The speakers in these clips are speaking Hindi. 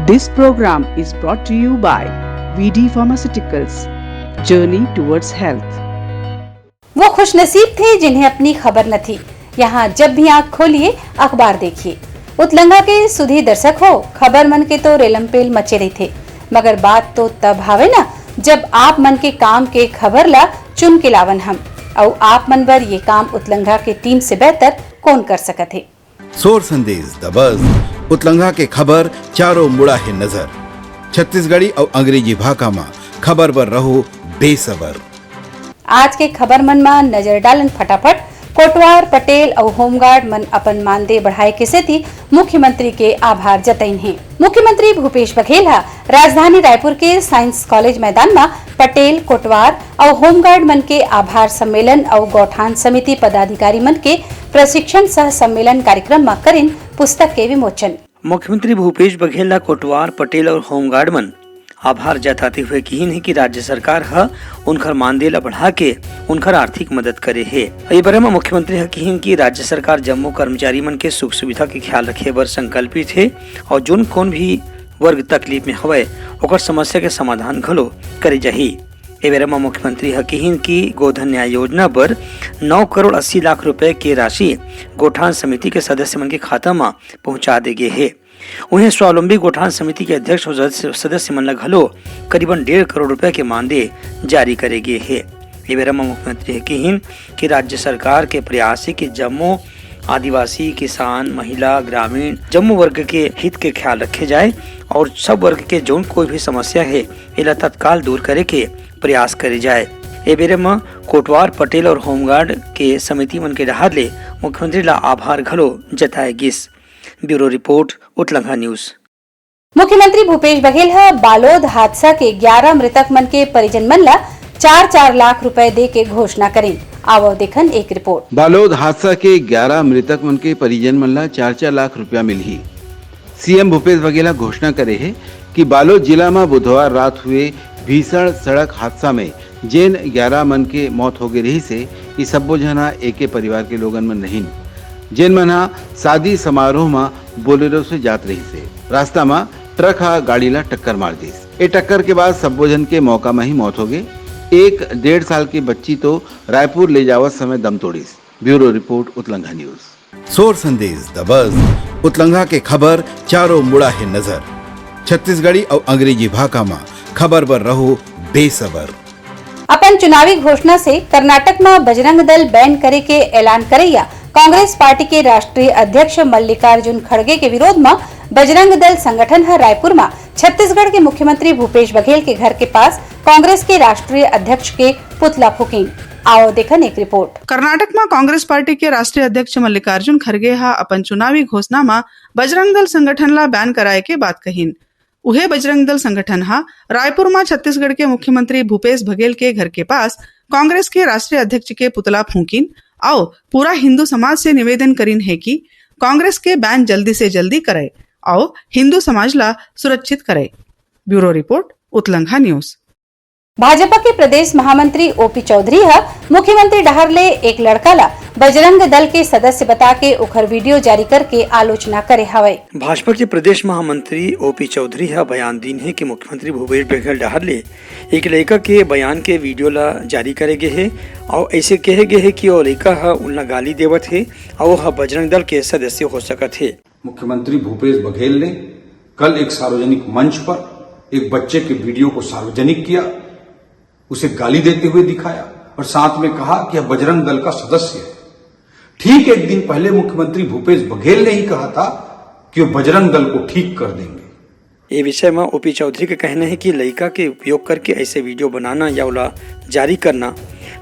This program is brought to you by VD Pharmaceuticals. Journey towards health. वो खुशनसीब थे जिन्हें अपनी खबर न थी। यहाँ जब भी आँख खोलिए अखबार देखिए। उतलंगा के सुधी दर्शक हो, खबर मन के तो रेलमपेल मचे रही थे, मगर बात तो तब हावे ना जब आप मन के काम के खबर ला चुन के लावन हम और आप मन बर ये काम उतलंगा के टीम से बेहतर कौन कर सकत है। सोर संदेश द बज़ उतलंगा के खबर चारों मुड़ा है नजर। छत्तीसगढ़ी और अंग्रेजी भाषा में खबर पर रहो बेसबर। आज के खबर मन में नजर डालन फटाफट। कोटवार पटेल और होमगार्ड मन अपन मानदेय बढ़ाए के सेती मुख्यमंत्री के आभार जतईन है। मुख्यमंत्री भूपेश बघेल राजधानी रायपुर के साइंस कॉलेज मैदान में पटेल, कोटवार और होमगार्ड मन के आभार सम्मेलन और गौठान समिति पदाधिकारी मन के प्रशिक्षण सह सम्मेलन कार्यक्रम में करिन पुस्तक के विमोचन। मुख्यमंत्री भूपेश बघेल कोटवार पटेल और होमगार्ड मन आभार जताते हुए कही है कि राज्य सरकार उनकर मानदेय ला बढ़ा के उनकर आर्थिक मदद करे है। ये बारे में मुख्यमंत्री कही कि राज्य सरकार जम्मू कर्मचारी मन के सुख सुविधा के ख्याल रखे बर संकल्पित है और जोन कौन भी वर्ग तकलीफ में हवे ओकर समस्या के समाधान घलो करे जाही। ए बारे में मुख्यमंत्री कही कि गोधन न्याय योजना पर 9 करोड़ 80 लाख रुपए की राशि गौठान समिति के सदस्य मन के खाता में पहुंचा दे गए है। उन्हें स्वावलंबी गौठान समिति के अध्यक्ष और सदस्य मन घलो करीबन 1.5 करोड़ रुपए के मानदेय जारी करे गए है। ये बारे में मुख्यमंत्री कही कि राज्य सरकार के प्रयास है कि जम्मू आदिवासी, किसान, महिला, ग्रामीण जम्मू वर्ग के हित के ख्याल रखे जाए और सब वर्ग के जोन कोई भी समस्या है इला तत्काल दूर करे के प्रयास करे जाए। ए बेरे में कोटवार पटेल और होमगार्ड के समिति मन के डहार ले मुख्यमंत्री ला आभार घलो जताए गिस। Bureau report Utlanga news. मुख्यमंत्री भूपेश बघेल बालोद हादसा के 11 मृतक मन के परिजन मन ला 4-4 लाख रुपए दे के घोषणा करें। आवो देखन एक रिपोर्ट। बालोद हादसा के 11 मृतक मन के परिजन मन ला 4-4 लाख रुपया मिलही। सीएम भूपेश बघेल घोषणा करे है कि बालोद जिला में बुधवार रात हुए भीषण सड़क हादसा में जेन 11 मन के मौत हो गई रही से ये सब्बो जना एके परिवार के लोगन मन नहीं। जेन मन शादी समारोह में बोलेरो से जात रही से रास्ता में ट्रक गाड़ी ला टक्कर मार दी। ए टक्कर के बाद सब्बो जन के मौका में ही मौत हो गई। एक 1.5 साल की बच्ची तो रायपुर ले जावत समय दम तोड़ीस। Bureau report Utlanga news. सोर संदेश द बज़ उतलंगा के खबर चारों मुड़ा है नजर। छत्तीसगढ़ी और अंग्रेजी भाषा में खबर पर रहो बेसबर। अपन चुनावी घोषणा से कर्नाटक में बजरंग दल बैन करे के ऐलान करैया कांग्रेस पार्टी के राष्ट्रीय अध्यक्ष मल्लिकार्जुन खड़गे के विरोध में बजरंग दल संगठन रायपुर में छत्तीसगढ़ के मुख्यमंत्री भूपेश बघेल के घर के पास कांग्रेस के राष्ट्रीय अध्यक्ष के पुतला फूकीन। आओ देखन एक रिपोर्ट। कर्नाटक में कांग्रेस पार्टी के राष्ट्रीय अध्यक्ष मल्लिकार्जुन खड़गे अपन चुनावी घोषणा में बजरंग दल संगठन ला बैन कराए के बात कहीन। उहे बजरंग दल संगठन रायपुर में छत्तीसगढ़ के मुख्यमंत्री भूपेश बघेल के घर के पास कांग्रेस के राष्ट्रीय अध्यक्ष के पुतला फूकीन आओ पूरा हिंदू समाज से निवेदन करीन है कि कांग्रेस के बैन जल्दी से जल्दी करे और हिंदू समाज ला सुरक्षित करे। Bureau report Utlanga news. Bhajpa के प्रदेश महामंत्री ओपी चौधरी मुख्यमंत्री डहर ले एक लड़का ला बजरंग दल के सदस्य बता के उखर वीडियो जारी करके आलोचना करे हवे। भाजपा के प्रदेश महामंत्री ओपी चौधरी बयान दीन है कि मुख्यमंत्री भूपेश बघेल डहर ले एक लड़का के बयान के वीडियो ला जारी करे गए है और ऐसे कहे गए है कि वो लड़का उनला गाली देवत है और वह बजरंग दल के सदस्य हो सकत है। मुख्यमंत्री भूपेश बघेल ने कल एक सार्वजनिक मंच पर एक बच्चे के वीडियो को सार्वजनिक किया, उसे गाली देते हुए दिखाया और साथ में कहा कि यह बजरंग दल का सदस्य है। ठीक एक दिन पहले मुख्यमंत्री भूपेश बघेल ने ही कहा था कि वो बजरंग दल को ठीक कर देंगे। ये विषय में ओपी चौधरी का कहना है कि लड़का के उपयोग करके ऐसे वीडियो बनाना या उला जारी करना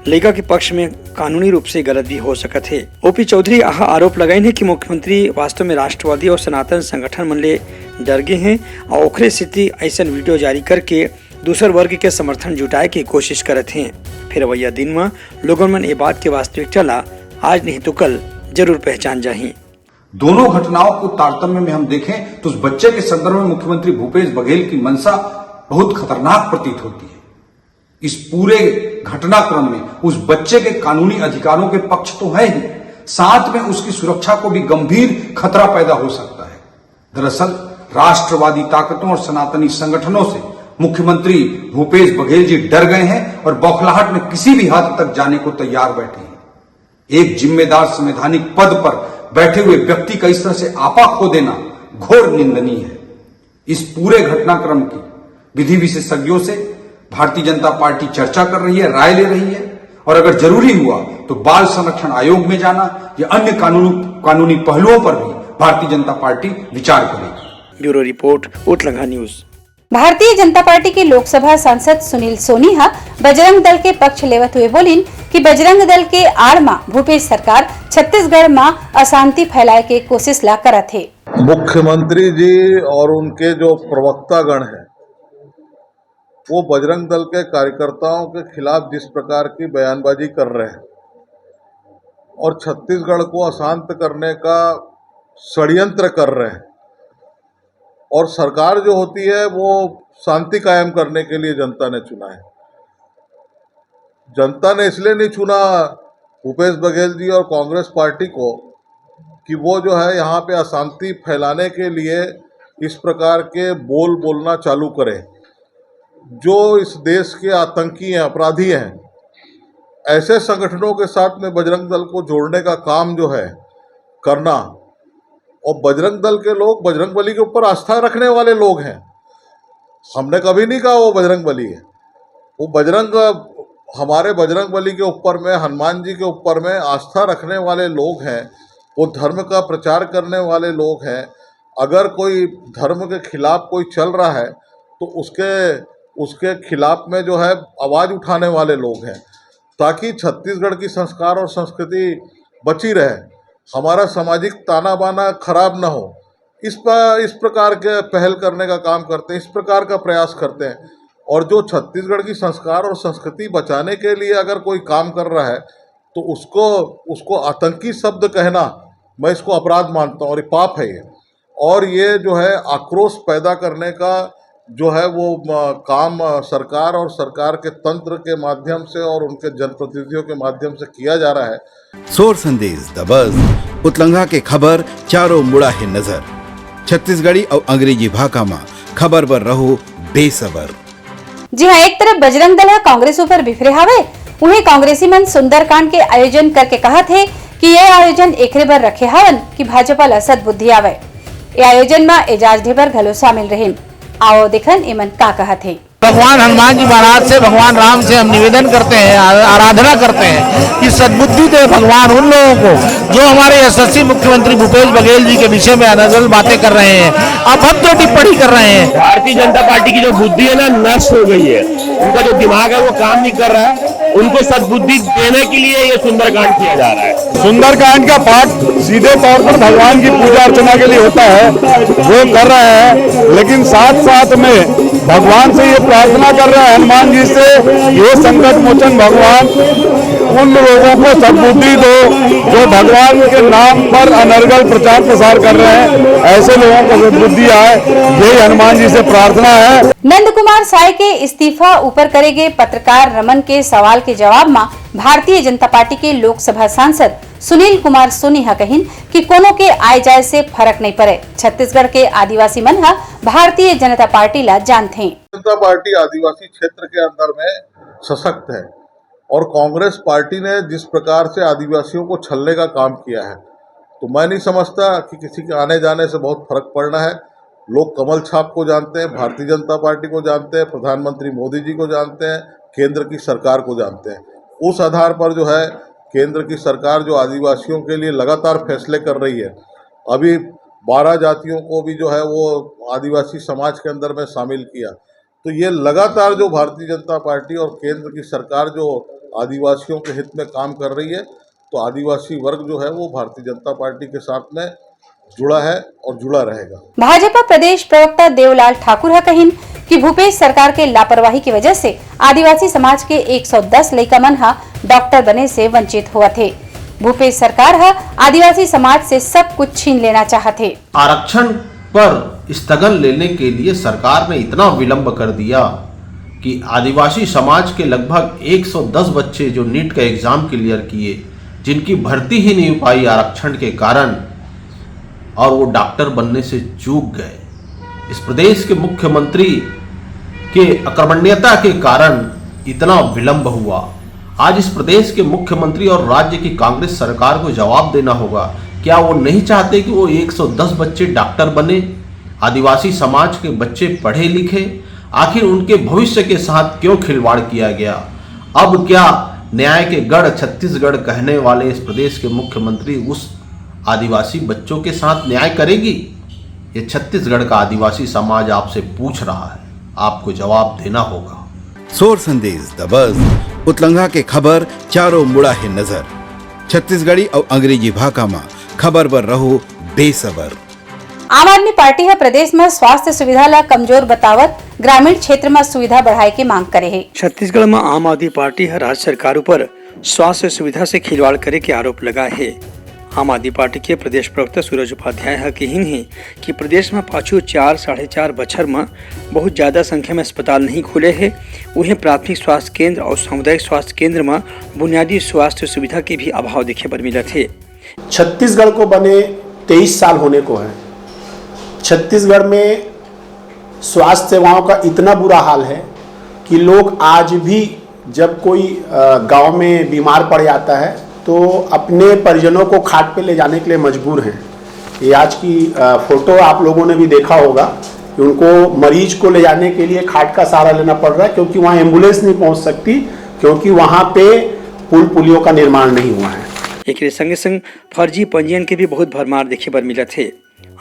लड़का के पक्ष में कानूनी रूप से गलत भी हो सकत है। ओपी चौधरी आरोप लगाए है कि मुख्यमंत्री वास्तव में राष्ट्रवादी और सनातन संगठन मन ले डर गए हैं और ओखरे स्थिति ऐसा वीडियो जारी करके दूसर वर्ग के समर्थन जुटाए की कोशिश करते हैं। फिर वह दिन में लोगों मन ये बात के वास्तविकता ला आज नहीं तो कल जरूर पहचान जाही। दोनों घटनाओं को तारतम्य में हम देखें तो उस बच्चे के संदर्भ में मुख्यमंत्री भूपेश बघेल की मंशा बहुत खतरनाक प्रतीत होती है। इस पूरे घटनाक्रम में उस बच्चे के कानूनी अधिकारों के पक्ष तो है ही, साथ में उसकी सुरक्षा को भी गंभीर खतरा पैदा हो सकता है। दरअसल राष्ट्रवादी ताकतों और सनातनी संगठनों से मुख्यमंत्री भूपेश बघेल जी डर गए हैं और बौखलाहट में किसी भी हद तक जाने को तैयार बैठे हैं। एक जिम्मेदार संवैधानिक पद पर बैठे हुए व्यक्ति का इस तरह से आपा खो देना घोर निंदनीय है। इस पूरे घटनाक्रम की विधि विशेषज्ञों से भारतीय जनता पार्टी चर्चा कर रही है, राय ले रही है और अगर जरूरी हुआ तो बाल संरक्षण आयोग में जाना या अन्य कानूनी पहलुओं पर भी भारतीय जनता पार्टी विचार करेगी। Bureau report उतलंघा news. Bharatiya Janata party के लोकसभा सांसद सुनील सोनीहा बजरंग दल के पक्ष लेवत हुए बोलिन कि बजरंग दल के आड़ में भूपेश सरकार छत्तीसगढ़ में अशांति फैलाए के कोशिश ला करत थे। मुख्यमंत्री जी और उनके जो प्रवक्तागण हैं वो बजरंग दल के कार्यकर्ताओं के खिलाफ जिस प्रकार की बयानबाजी कर रहे हैं और छत्तीसगढ़ को अशांत करने का षड्यंत्र कर रहे हैं और सरकार जो होती है वो शांति कायम करने के लिए जनता ने चुना है। जनता ने इसलिए नहीं चुना भूपेश बघेल जी और कांग्रेस पार्टी को कि वो जो है यहाँ पे अशांति फैलाने के लिए इस प्रकार के बोल बोलना चालू करें। जो इस देश के आतंकी हैं, अपराधी हैं, ऐसे संगठनों के साथ में बजरंग दल को जोड़ने का काम जो है करना, और बजरंग दल के लोग बजरंगबली के ऊपर आस्था रखने वाले लोग हैं। हमने कभी नहीं कहा वो बजरंगबली है। वो हमारे बजरंगबली के ऊपर में, हनुमान जी के ऊपर में आस्था रखने वाले लोग हैं। वो धर्म का प्रचार करने वाले लोग हैं। अगर कोई धर्म के खिलाफ कोई चल रहा है तो उसके खिलाफ में जो है आवाज़ उठाने वाले लोग हैं, ताकि छत्तीसगढ़ की संस्कार और संस्कृति बची रहे, हमारा सामाजिक ताना बाना खराब ना हो। इस प्रकार के पहल करने का काम करते हैं, इस प्रकार का प्रयास करते हैं। और जो छत्तीसगढ़ की संस्कार और संस्कृति बचाने के लिए अगर कोई काम कर रहा है तो उसको आतंकी शब्द कहना, मैं इसको अपराध मानता हूँ और ये पाप है ये। और ये जो है आक्रोश पैदा करने का जो है वो काम सरकार और सरकार के तंत्र के माध्यम से और उनके जनप्रतिनिधियों के माध्यम से किया जा रहा है। सोर संदेश द बज़ उतलंघा के खबर चारों मुड़ा है नजर। छत्तीसगढ़ी और अंग्रेजी भाषा में खबर पर रहो बेसबर। जी हाँ, एक तरफ बजरंग दल कांग्रेस ऊपर बिफरे हवे, उन्हें कांग्रेसी मन सुंदरकांड के आयोजन करके कहा थे कि ये आयोजन एकरे बर रखे हवन कि भाजपा ला सद्बुद्धि आवे। ये आयोजन में एजाज ढेबर घलो शामिल रहे। आओ देखन इमन का कहा थे। भगवान हनुमान जी महाराज से, भगवान राम से हम निवेदन करते हैं, आराधना करते हैं कि सद्बुद्धि दे भगवान उन लोगों को जो हमारे यशस्वी मुख्यमंत्री भूपेश बघेल जी के विषय में अनर्गल बातें कर रहे हैं, अभद्र टिप्पणी कर रहे हैं। भारतीय जनता पार्टी की जो बुद्धि है ना, नष्ट हो गई है। उनका जो दिमाग है वो काम नहीं कर रहा है। उनको सद्बुद्धि देने के लिए ये सुंदरकांड किया जा रहा है। सुंदरकांड का पाठ सीधे तौर पर भगवान की पूजा अर्चना के लिए होता है, वो कर रहे हैं, लेकिन साथ साथ में भगवान से ये प्रार्थना कर रहे हैं, हनुमान जी से, ये संकट मोचन भगवान उन लोगों को सद्बुद्धि दो जो भगवान के नाम पर अनर्गल प्रचार प्रसार कर रहे हैं, ऐसे लोगों को सद्बुद्धि आए, यही हनुमान जी से प्रार्थना है। नंद कुमार साय के इस्तीफा ऊपर करेगे पत्रकार रमन के सवाल के जवाब में भारतीय जनता पार्टी के लोकसभा सांसद सुनील कुमार सोनीहा कहिन कि कोनो के आय जाय से फर्क नहीं पड़े। छत्तीसगढ़ के आदिवासी मन भारतीय जनता पार्टी ला जानते हैं। जनता पार्टी आदिवासी क्षेत्र के अंदर में सशक्त है और कांग्रेस पार्टी ने जिस प्रकार से आदिवासियों को छलने का काम किया है, तो मैं नहीं समझता कि किसी के आने जाने से बहुत फर्क पड़ना है। लोग कमल छाप को जानते हैं, भारतीय जनता पार्टी को जानते हैं, प्रधानमंत्री मोदी जी को जानते हैं, केंद्र की सरकार को जानते हैं। उस आधार पर जो है केंद्र की सरकार जो आदिवासियों के लिए लगातार फैसले कर रही है, अभी 12 जातियों को भी जो है वो आदिवासी समाज के अंदर में शामिल किया, तो ये लगातार जो भारतीय जनता पार्टी और केंद्र की सरकार जो आदिवासियों के हित में काम कर रही है, तो आदिवासी वर्ग जो है वो भारतीय जनता पार्टी के साथ में जुड़ा है और जुड़ा रहेगा। भाजपा प्रदेश प्रवक्ता देवलाल ठाकुर कहिन कि भूपेश सरकार के लापरवाही की वजह से आदिवासी समाज के 110 लइका मन डॉक्टर बने से वंचित हुआ थे। भूपेश सरकार आदिवासी समाज से सब कुछ छीन लेना चाहते। आरक्षण पर स्थगन लेने के लिए सरकार ने इतना विलंब कर दिया कि आदिवासी समाज के लगभग 110 बच्चे जो नीट का एग्जाम क्लियर किए, जिनकी भर्ती ही नहीं हो पाई आरक्षण के कारण, और वो डॉक्टर बनने से चूक गए। इस प्रदेश के मुख्यमंत्री के अकर्मण्यता के कारण इतना विलंब हुआ। आज इस प्रदेश के मुख्यमंत्री और राज्य की कांग्रेस सरकार को जवाब देना होगा। क्या वो नहीं चाहते कि वो 110 बच्चे डॉक्टर बने, आदिवासी समाज के बच्चे पढ़े लिखे? आखिर उनके भविष्य के साथ क्यों खिलवाड़ किया गया? अब क्या न्याय के गढ़ छत्तीसगढ़ कहने वाले इस प्रदेश के मुख्यमंत्री उस आदिवासी बच्चों के साथ न्याय करेगी? ये छत्तीसगढ़ का आदिवासी समाज आपसे पूछ रहा है, आपको जवाब देना होगा। सोर संदेश द बज़ उतलंघा के खबर चारों मुड़ा है नजर। छत्तीसगढ़ी और अंग्रेजी भाषा में खबर पर रहो बेसबर। आम आदमी पार्टी है प्रदेश में स्वास्थ्य सुविधा ला कमजोर बतावत ग्रामीण क्षेत्र में सुविधा बढ़ाए की मांग करे है। छत्तीसगढ़ में आम आदमी पार्टी है राज्य सरकार पर स्वास्थ्य सुविधा से खिलवाड़ करे के आरोप लगा है। आम आदमी पार्टी के प्रदेश प्रवक्ता सूरज उपाध्याय है कही है कि प्रदेश में पाछू 4-4.5 बछर में बहुत ज्यादा संख्या में अस्पताल नहीं खुले हैं। उन्हें प्राथमिक स्वास्थ्य केंद्र और सामुदायिक स्वास्थ्य केंद्र में बुनियादी स्वास्थ्य सुविधा के भी अभाव देखे पर मिले थे। छत्तीसगढ़ को बने 23 साल होने को है। छत्तीसगढ़ में स्वास्थ्य सेवाओं का इतना बुरा हाल है कि लोग आज भी जब कोई गांव में बीमार पड़ जाता है तो अपने परिजनों को खाट पे ले जाने के लिए मजबूर हैं। ये आज की फोटो आप लोगों ने भी देखा होगा कि उनको मरीज को ले जाने के लिए खाट का सहारा लेना पड़ रहा है, क्योंकि वहाँ एम्बुलेंस नहीं पहुँच सकती, क्योंकि वहाँ पे पुल पुलियों का निर्माण नहीं हुआ है। एक संगे संग फर्जी पंजीयन के भी बहुत भरमार देखे पर मिले थे।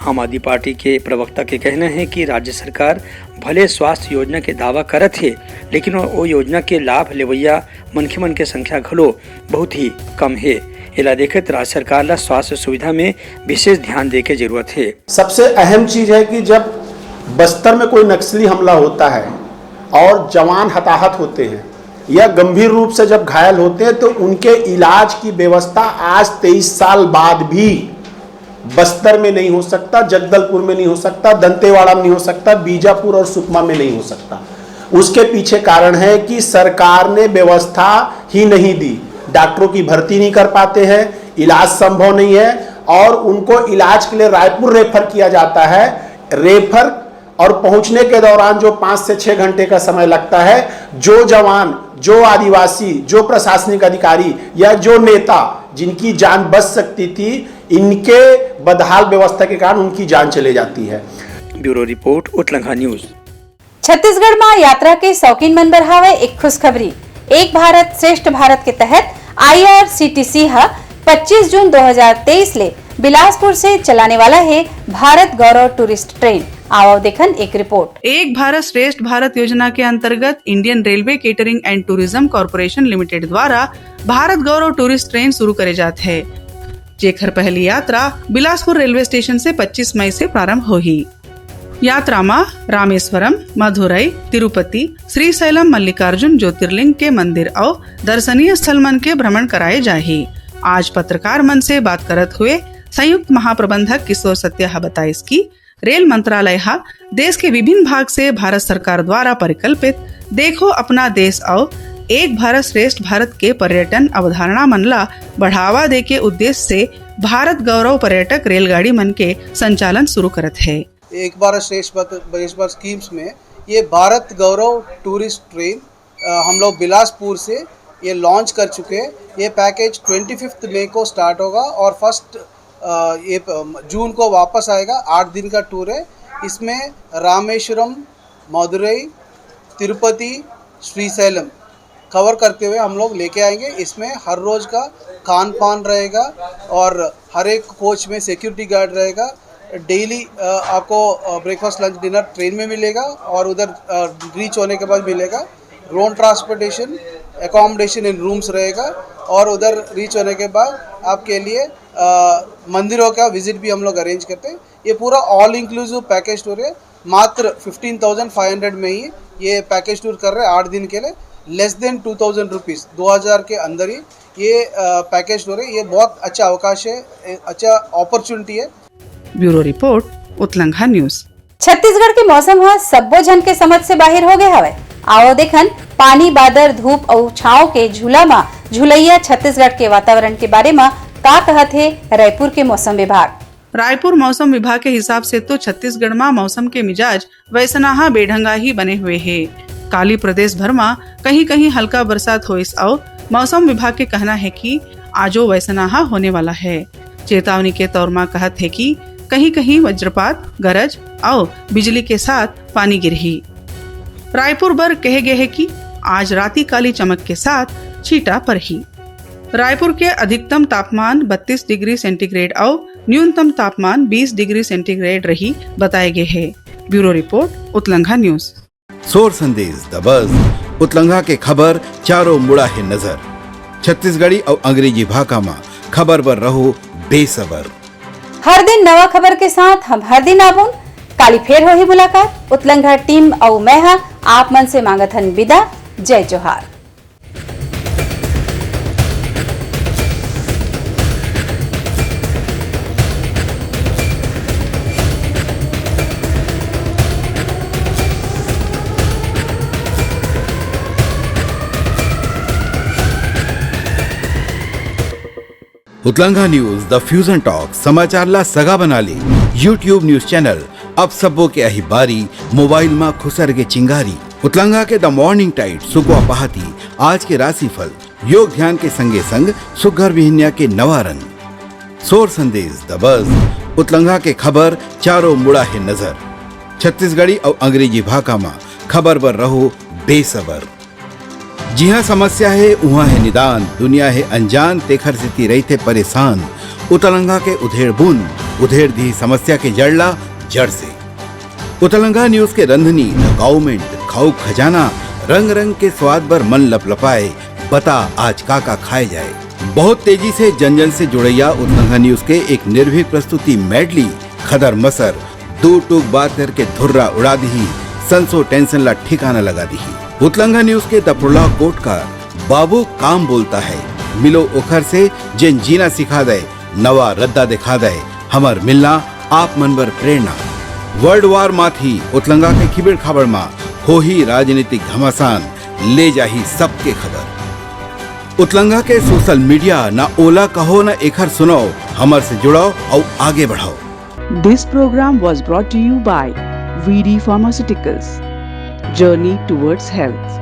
आम आदमी पार्टी के प्रवक्ता के कहना है कि राज्य सरकार भले स्वास्थ्य योजना के दावा करत है, लेकिन वो योजना के लाभ लेवैया मनखे के संख्या घलो बहुत ही कम है। इला देखत राज्य सरकार ला स्वास्थ्य सुविधा में विशेष ध्यान दे के जरूरत है। सबसे अहम चीज है कि जब बस्तर में कोई नक्सली हमला होता है और जवान हताहत होते हैं या गंभीर रूप से जब घायल होते हैं तो उनके इलाज की व्यवस्था आज 23 साल बाद भी बस्तर में नहीं हो सकता, जगदलपुर में नहीं हो सकता, दंतेवाड़ा में नहीं हो सकता, बीजापुर और सुकमा में नहीं हो सकता। उसके पीछे कारण है कि सरकार ने व्यवस्था ही नहीं दी। डॉक्टरों की भर्ती नहीं कर पाते हैं, इलाज संभव नहीं है और उनको इलाज के लिए रायपुर रेफर किया जाता है। रेफर और पहुंचने के दौरान जो 5 से 6 घंटे का समय लगता है, जो जवान, जो आदिवासी, जो प्रशासनिक अधिकारी या जो नेता जिनकी जान बच सकती थी, इनके बदहाल व्यवस्था के कारण उनकी जान चले जाती है। Bureau report उतलंघा news. छत्तीसगढ़ में यात्रा के शौकीन मन बढ़ावे एक खुशखबरी। एक भारत श्रेष्ठ भारत के तहत IRCTC 25 जून 2023 ले बिलासपुर से चलाने वाला है भारत गौरव टूरिस्ट ट्रेन। आओ देखन एक रिपोर्ट। एक भारत श्रेष्ठ भारत योजना के अंतर्गत Indian railway catering and tourism corporation limited द्वारा भारत गौरव टूरिस्ट ट्रेन शुरू करे जाते है, जेकर पहली यात्रा बिलासपुर रेलवे स्टेशन से 25 मई से प्रारंभ होगी। यात्रा में रामेश्वरम, मदुरई, तिरुपति, श्रीशैलम, मल्लिकार्जुन ज्योतिर्लिंग के मंदिर और दर्शनीय स्थल मन के भ्रमण कराए जाही। आज पत्रकार मन से बात करत हुए संयुक्त महाप्रबंधक किशोर सत्या बताइस की रेल मंत्रालय देश के विभिन्न भाग से भारत सरकार द्वारा परिकल्पित देखो अपना देश और एक भारत श्रेष्ठ भारत के पर्यटन अवधारणा मन ला बढ़ावा दे के उद्देश्य से भारत गौरव पर्यटक रेलगाड़ी मन के संचालन शुरू करत है। एक भारत श्रेष्ठ भारत स्कीम्स में ये भारत गौरव टूरिस्ट ट्रेन हम लोग बिलासपुर से ये लॉन्च कर चुके हैं। ये पैकेज 25 मई को स्टार्ट होगा और 1 जून को वापस आएगा। 8 दिन का टूर है। इसमें रामेश्वरम, मदुरई, तिरुपति, श्रीशैलम कवर करते हुए हम लोग लेके आएंगे। इसमें हर रोज़ का खान पान रहेगा और हर एक कोच में सिक्योरिटी गार्ड रहेगा। डेली आपको ब्रेकफास्ट, लंच, डिनर ट्रेन में मिलेगा और उधर रीच होने के बाद मिलेगा। रोड ट्रांसपोर्टेशन, एकोमोडेशन इन रूम्स रहेगा और उधर रीच होने के बाद आपके लिए मंदिरों का विजिट भी हम लोग अरेंज करते हैं। ये पूरा ऑल इंक्लूसिव पैकेज टूर है। मात्र 15,500 में ही ये पैकेज टूर कर रहे हैं 8 दिन के लिए। लेस देन 2,000 रुपीज़, 2,000 के अंदर ही ये पैकेज टूर है। ये बहुत अच्छा अवकाश है, अच्छा अपॉर्चुनिटी है। Bureau report उतलंघा news. छत्तीसगढ़ के मौसम सब्बो जन के समझ से बाहर हो गए हवे। आओ देखन पानी, बादर, धूप और छाँव के झूला में झूलैया छत्तीसगढ़ के वातावरण के बारे में का कहत है रायपुर के मौसम विभाग। रायपुर मौसम विभाग के हिसाब से तो छत्तीसगढ़ में मौसम के मिजाज वैसनाहा बेढंगा ही बने हुए है। काली प्रदेश भर में कहीं कहीं हल्का बरसात होइस और मौसम विभाग के कहना है कि आजो वैसनाहा होने वाला है। चेतावनी के तौर में कहत है कि कहीं कहीं वज्रपात, गरज और बिजली के साथ पानी गिरही। रायपुर बर कहे गए है कि आज राती काली चमक के साथ छीटा पड़ही। रायपुर के अधिकतम तापमान 32 डिग्री सेंटीग्रेड और न्यूनतम तापमान 20 डिग्री सेंटीग्रेड रही बताए गए है। Bureau report उतलंघा news. सोर संदेश द बज़ उतलंघा के खबर चारों मुड़ा है नजर। छत्तीसगढ़ी और अंग्रेजी भाषा में खबर पर रहो बेसबर। हर दिन नवा खबर के साथ हम हर दिन आबून काली फेर हो ही मुलाकात। उतलंघा टीम और मैं आप मन से मांगत हन विदा। जय जोहार। उतलंघा न्यूज द फ्यूजन टॉक समाचार ला सगा बना ली। यूट्यूब न्यूज चैनल अब सबो के अही बारी मोबाइल में खुसर के चिंगारी। उतलंघा के द मॉर्निंग टाइट सुगवा पहाती आज के राशिफल योग ध्यान के संगे संग सुघर विहिन्या के नवा रंग। सोर संदेश द बज़ उतलंघा के खबर चारों मुड़ा है नजर। छत्तीसगढ़ी और अंग्रेजी भाषा में खबर पर रहो बेसबर। जी हाँ, समस्या है वहाँ है निदान। दुनिया है अनजान तेखर से रही थे परेशान। उतलंघा के उधेड़ बुन उधेड़ दी समस्या के जड़ला जड़ से। उतलंघा न्यूज के रंधनी गवर्नमेंट खाऊ खजाना रंग रंग के स्वाद पर मन लपलपाए। बता आज का खाए जाए। बहुत तेजी से जन जन से जुड़ैया उतलंघा न्यूज के एक निर्भीक प्रस्तुति मेडली खदर मसर दो टूक बात करके धुर्रा उड़ा दी। संसो टेंशन ला ठिकाना लगा दी। उतलंघा न्यूज के दपुरला कोट का बाबू काम बोलता है। मिलो ओखर से जिन जीना सिखा दे नवा रद्दा दिखा दे हमर मिलना आप मनबर प्रेरणा। वर्ल्ड वार माथी उतलंघा के खिबड़ खबर मा हो ही राजनीतिक घमासान ले जाही सबके खबर। उतलंघा के सोशल मीडिया ना ओला कहो ना एखर सुनो हमर से जुड़ो और आगे बढ़ाओ। This program was brought to you by VD Pharmaceuticals. Journey towards health.